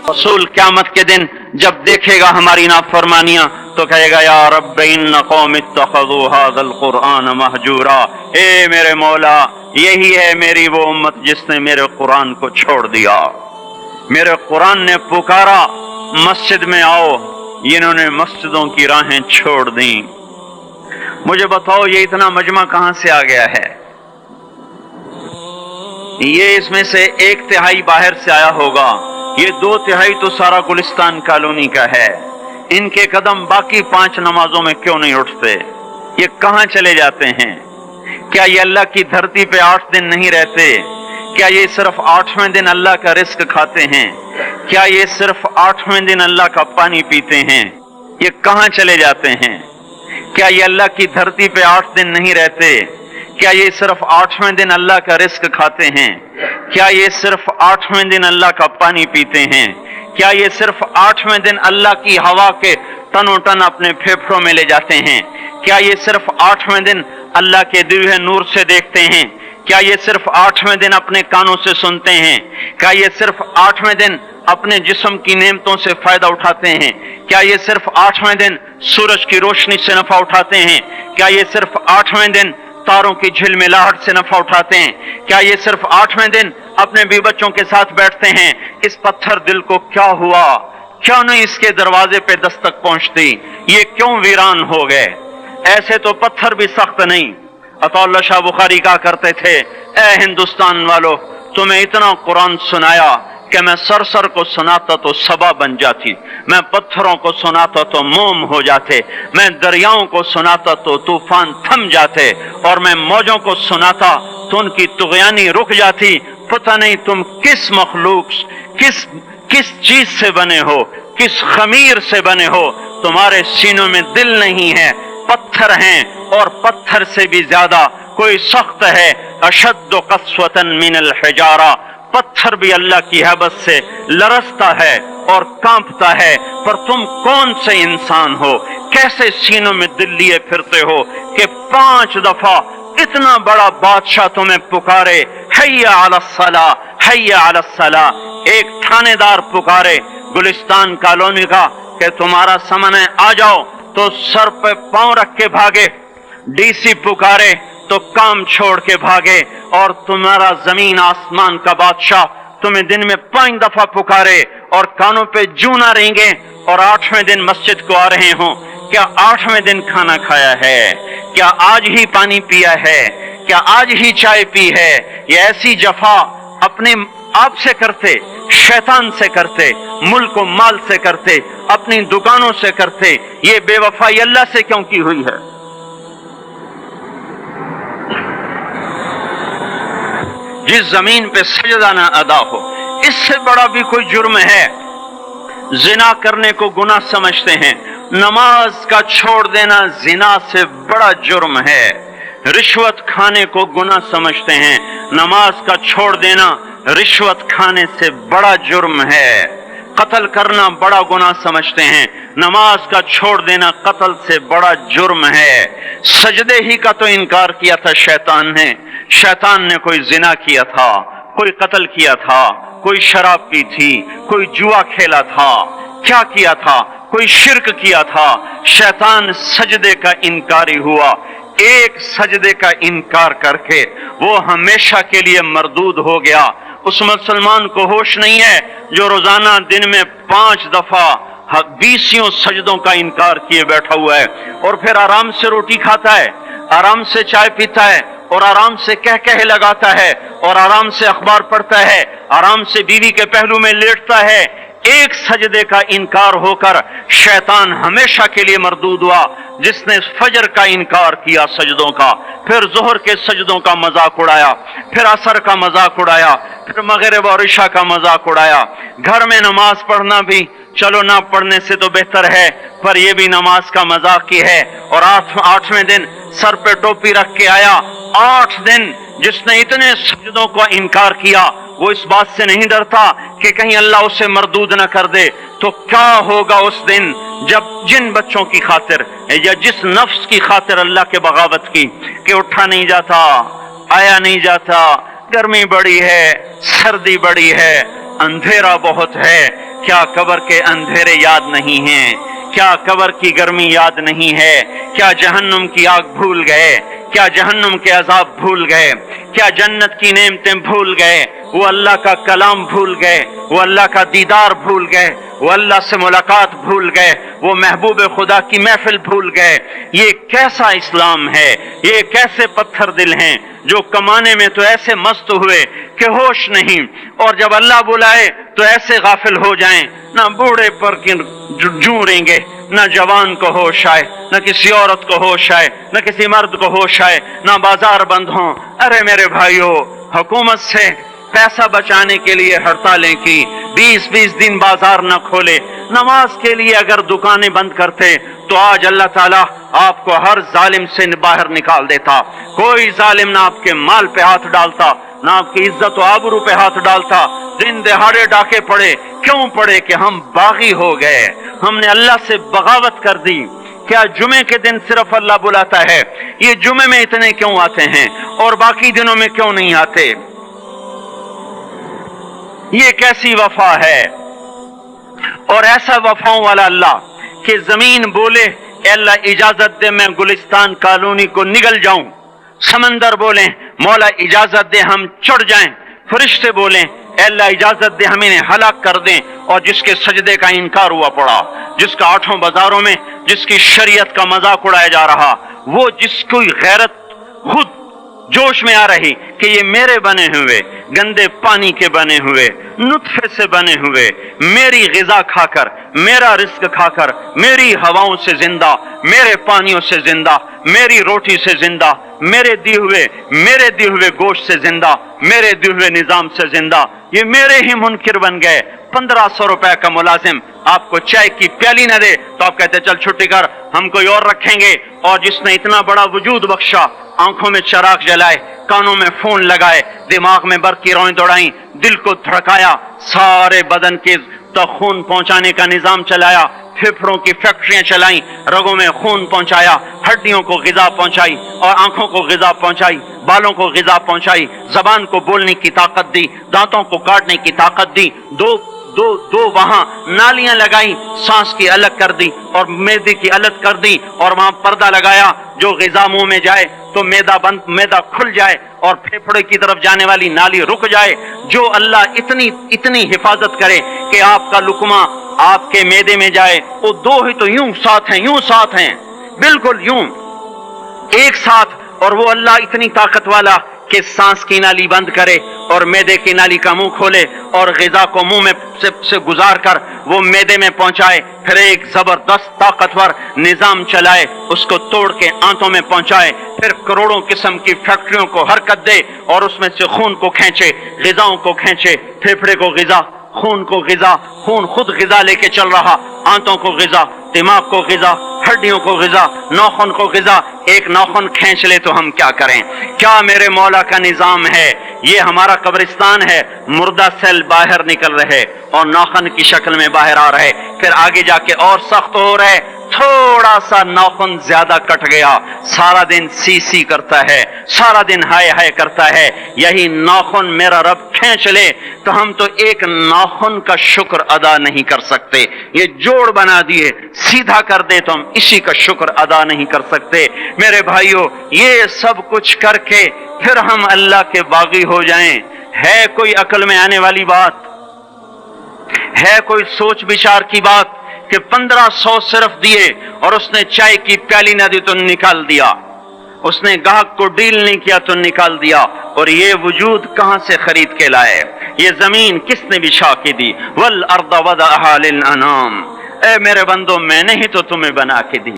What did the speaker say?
रसूल क़यामत के दिन जब देखेगा हमारी नाफरमानियां तो कहेगा या रब्ब इन्न कौम इत्तखज़ू हाज़ल कुरआन महजूरा। ए मेरे मौला, यही है मेरी वो उम्मत जिसने मेरे कुरान को छोड़ दिया। मेरे कुरान ने पुकारा मस्जिद में आओ, इन्होंने मस्जिदों की राहें छोड़ दी। मुझे बताओ ये इतना मजमा कहां से आ गया है? ये इसमें से 1/3 बाहर से आया होगा, ये 2/3 तो सारा गुलिस्तान कॉलोनी का है। इनके कदम बाकी 5 नमाजों में क्यों नहीं उठते? ये कहां चले जाते हैं? क्या ये अल्लाह की धरती पे 8 दिन नहीं रहते? क्या ये सिर्फ 8वें दिन अल्लाह का रिस्क खाते हैं? क्या ये सिर्फ 8वें दिन अल्लाह का पानी पीते हैं? ये कहां चले जाते हैं? क्या ये अल्लाह की धरती पे 8 दिन नहीं रहते? क्या ये सिर्फ 8वें दिन अल्लाह का रिस्क खाते हैं? क्या ये सिर्फ 8वें दिन अल्लाह का पानी पीते हैं? क्या ये सिर्फ 8वें दिन अल्लाह की हवा के टनों टन अपने फेफड़ों में ले जाते हैं? क्या ये सिर्फ 8वें दिन अल्लाह के दिव्य नूर से देखते हैं? क्या ये सिर्फ 8वें दिन अपने कानों से सुनते हैं? क्या ये सिर्फ 8वें दिन अपने जिस्म की नेमतों से फायदा उठाते हैं? क्या ये सिर्फ 8वें दिन सूरज की रोशनी से नफा उठाते हैं? क्या ये सिर्फ 8वें दिन तारों की झिलमिलाहट से नफा उठाते हैं? क्या ये सिर्फ 8वें दिन अपने भी बच्चों के साथ बैठते हैं? इस पत्थर दिल को क्या हुआ? क्यों नहीं इसके दरवाजे पे दस्तक पहुंचती? ये क्यों वीरान हो गए? ऐसे तो पत्थर भी सख्त नहीं। अताउल्लाह शाह बुखारी कहा करते थे, ए हिंदुस्तान वालों, तुम्हें इतना कुरान सुनाया कि मैं सर को सुनाता तो सबा बन जाती, मैं पत्थरों को सुनाता तो मोम हो जाते, मैं दरियाओं को सुनाता तो तूफान थम जाते, और मैं मौजों को सुनाता तो उनकी तुगयानी रुक जाती। पता नहीं तुम किस मखलूक, किस चीज से बने हो, किस खमीर से बने हो। तुम्हारे सीनों में दिल नहीं है, पत्थर हैं, और पत्थर से भी ज्यादा कोई सख्त है। अशद्दु क़स्वतन मिनल हिजारा, पत्थर भी अल्लाह की हैबत से लरसता है और कांपता है। पर तुम कौन से इंसान हो, कैसे सीनों में दिल लिए फिरते हो कि 5 दफा इतना बड़ा बादशाह तुम्हें पुकारे, हैया अलस्सला, हैया अलस्सला। एक थानेदार पुकारे गुलिस्तान कॉलोनी का कि तुम्हारा समय आ जाओ, तो सर पे पांव रख के भागे। डीसी पुकारे तो काम छोड़ के भागे, और तुम्हारा जमीन आसमान का बादशाह तुम्हें दिन में 5 दफा पुकारे और कानों पे जूं ना रेंगे, और 8वें दिन मस्जिद को आ रहे हो। क्या 8वें दिन खाना खाया है? क्या आज ही पानी पिया है? क्या आज ही चाय पी है? ये ऐसी जफा अपने आप से करते, शैतान से करते, मुल्क और माल से करते, अपनी दुकानों से करते, ये बेवफाई अल्लाह से क्यों की हुई है? जिस जमीन पे सजदा ना अदा हो, इससे बड़ा भी कोई जुर्म है? जिना करने को गुनाह समझते हैं, नमाज का छोड़ देना जिना से बड़ा जुर्म है। रिश्वत खाने को गुनाह समझते हैं, नमाज का छोड़ देना रिश्वत खाने से बड़ा जुर्म है। कत्ल करना बड़ा गुनाह समझते हैं, नमाज का छोड़ देना कत्ल से बड़ा जुर्म है। सजदे ही का तो इनकार किया था शैतान ने। शैतान ने कोई जिना किया था, कोई कत्ल किया था, कोई शराब पी थी, कोई जुआ खेला था, क्या किया था? कोई शिर्क किया था। शैतान सजदे का इनकारी हुआ। एक सजदे का इनकार करके वो हमेशा के लिए मरदूद हो गया। उस मुसलमान को होश नहीं है जो रोजाना दिन में 5 दफा 20 सजदों का इनकार किए बैठा हुआ है, और फिर आराम से रोटी खाता है, आराम से चाय पीता है, और आराम से कह लगाता है, और आराम से अखबार पढ़ता है, आराम से बीवी के पहलू में लेटता है। एक सजदे का इनकार होकर शैतान हमेशा के लिए मरदूद हुआ। जिसने फजर का इनकार किया सजदों का, फिर जोहर के सजदों का मजाक उड़ाया, फिर असर का मजाक उड़ाया, फिर मगरिब और इशा का मजाक उड़ाया। घर में नमाज पढ़ना भी चलो ना पढ़ने से तो बेहतर है, पर यह भी नमाज का मजाक ही है। और 8वें दिन सर पे टोपी रख के आया। 8 दिन जिसने इतने सजदों का इनकार किया, वो इस बात से नहीं डरता कि कहीं अल्लाह उसे मरदूद न कर दे। तो क्या होगा उस दिन जब जिन बच्चों की खातिर या जिस नफ्स की खातिर अल्लाह के बगावत की कि उठा नहीं जाता, आया नहीं जाता, गर्मी बड़ी है, सर्दी बड़ी है, अंधेरा बहुत है, کیا قبر کے اندھیرے یاد نہیں ہیں؟ کیا قبر کی گرمی یاد نہیں ہے؟ کیا جہنم کی آگ بھول گئے؟ کیا جہنم کے عذاب بھول گئے؟ کیا جنت کی نعمتیں بھول گئے؟ وہ اللہ کا کلام بھول گئے؟ وہ اللہ کا دیدار بھول گئے؟ وہ اللہ سے ملاقات بھول گئے؟ وہ محبوب خدا کی محفل بھول گئے؟ یہ کیسا اسلام ہے؟ یہ کیسے پتھر دل ہیں جو کمانے میں تو ایسے مست ہوئے کہ ہوش نہیں، اور جب اللہ بلائے تو ایسے غافل ہو جائیں، نہ بوڑھے پر جوڑیں گے، نہ جوان کو ہوش آئے، نہ کسی عورت کو ہوش آئے، نہ کسی مرد کو ہوش آئے، نہ بازار بند ہوں۔ ارے میرے بھائیو، حکومت سے پیسہ بچانے کے لیے ہڑتالیں کی، 20 دن بازار نہ کھولے، نماز کے لیے اگر دکانیں بند کرتے تو آج اللہ تعالیٰ آپ کو ہر ظالم سے باہر نکال دیتا۔ کوئی ظالم نہ آپ کے مال پہ ہاتھ ڈالتا، نہ آپ کی عزت و آبرو پہ ہاتھ ڈالتا۔ دن دہاڑے ڈاکے پڑے، کیوں پڑے؟ کہ ہم باغی ہو گئے، ہم نے اللہ سے بغاوت کر دی۔ کیا جمعے کے دن صرف اللہ بلاتا ہے؟ یہ جمعے میں اتنے کیوں آتے ہیں اور باقی دنوں میں کیوں نہیں آتے؟ یہ کیسی وفا ہے؟ اور ایسا وفاؤں والا اللہ کہ زمین بولے اے اللہ اجازت دے میں گلستان کالونی کو نگل جاؤں، سمندر بولیں مولا اجازت دے ہم چڑھ جائیں، فرشتے بولیں اے اللہ اجازت دے ہم انہیں ہلاک کر دیں، اور جس کے سجدے کا انکار ہوا پڑا، جس کا 8 بازاروں میں جس کی شریعت کا مذاق اڑایا جا رہا، وہ جس کوئی غیرت خود جوش میں آ رہی کہ یہ میرے بنے ہوئے گندے پانی کے بنے ہوئے نطفے سے بنے ہوئے میری غذا کھا کر، میرا رزق کھا کر، میری ہواؤں سے زندہ، میرے پانیوں سے زندہ، میری روٹی سے زندہ، میرے دی ہوئے گوشت سے زندہ، میرے دی ہوئے نظام سے زندہ، یہ میرے ہی منکر بن گئے۔ 1500 روپے کا ملازم آپ کو چائے کی پیالی نہ دے تو آپ کہتے چل چھٹی کر، ہم کوئی اور رکھیں گے۔ اور جس نے اتنا بڑا وجود بخشا، آنکھوں میں چراغ جلائے، کانوں میں فون لگائے، دماغ میں برق کی روئیں دوڑائیں، دل کو دھڑکایا، سارے بدن کے تک خون پہنچانے کا نظام چلایا، پھیپھڑوں کی فیکٹریاں چلائیں، رگوں میں خون پہنچایا، ہڈیوں کو غذا پہنچائی اور آنکھوں کو غذا پہنچائی، بالوں کو غذا پہنچائی، زبان کو بولنے کی طاقت دی، دانتوں کو کاٹنے کی طاقت دی، دو وہاں نالیاں لگائیں، سانس کی الگ کر دی اور معدے کی الگ کر دی، اور وہاں پردہ لگایا، جو غذا منہ میں جائے تو معدہ کھل جائے اور پھیپھڑے کی طرف جانے والی نالی رک جائے۔ جو اللہ اتنی حفاظت کرے کہ آپ کا لقمہ آپ کے معدے میں جائے، وہ دو ہی تو یوں ساتھ ہیں بالکل یوں ایک ساتھ، اور وہ اللہ اتنی طاقت والا کہ سانس کی نالی بند کرے اور معدے کی نالی کا منہ کھولے اور غذا کو منہ میں سے گزار کر وہ معدے میں پہنچائے، پھر ایک زبردست طاقتور نظام چلائے، اس کو توڑ کے آنتوں میں پہنچائے، پھر کروڑوں قسم کی فیکٹریوں کو حرکت دے اور اس میں سے خون کو کھینچے، غذاؤں کو کھینچے، پھیپھڑے کو غذا، خون کو غذا، خون خود غذا لے کے چل رہا، آنتوں کو غذا، دماغ کو غذا، ہڈیوں کو غذا، ناخن کو غذا۔ ایک ناخن کھینچ لے تو ہم کیا کریں؟ کیا میرے مولا کا نظام ہے؟ یہ ہمارا قبرستان ہے، مردہ سیل باہر نکل رہے اور ناخن کی شکل میں باہر آ رہے، پھر آگے جا کے اور سخت ہو رہے، تھوڑا سا ناخن زیادہ کٹ گیا، سارا دن سی کرتا ہے، سارا دن ہائے کرتا ہے، یہی ناخن میرا رب کھینچ لے تو ہم تو ایک ناخن کا شکر ادا نہیں کر سکتے۔ یہ جوڑ بنا دیے، سیدھا کر دے تو ہم اسی کا شکر ادا نہیں کر سکتے۔ میرے بھائیو، یہ سب کچھ کر کے پھر ہم اللہ کے باغی ہو جائیں، ہے کوئی عقل میں آنے والی بات؟ ہے کوئی سوچ بچار کی بات کہ 1500 صرف دیے اور اس نے چائے کی پیالی نہ دی تو نکال دیا، اس نے گاہک کو ڈیل نہیں کیا تو نکال دیا، اور یہ وجود کہاں سے خرید کے لائے؟ یہ زمین کس نے بچھا کے دی؟ وَالْأَرْضَ وَضَعَهَا لِلْأَنَامِ، اے میرے بندو میں نے ہی تو تمہیں بنا کے دی۔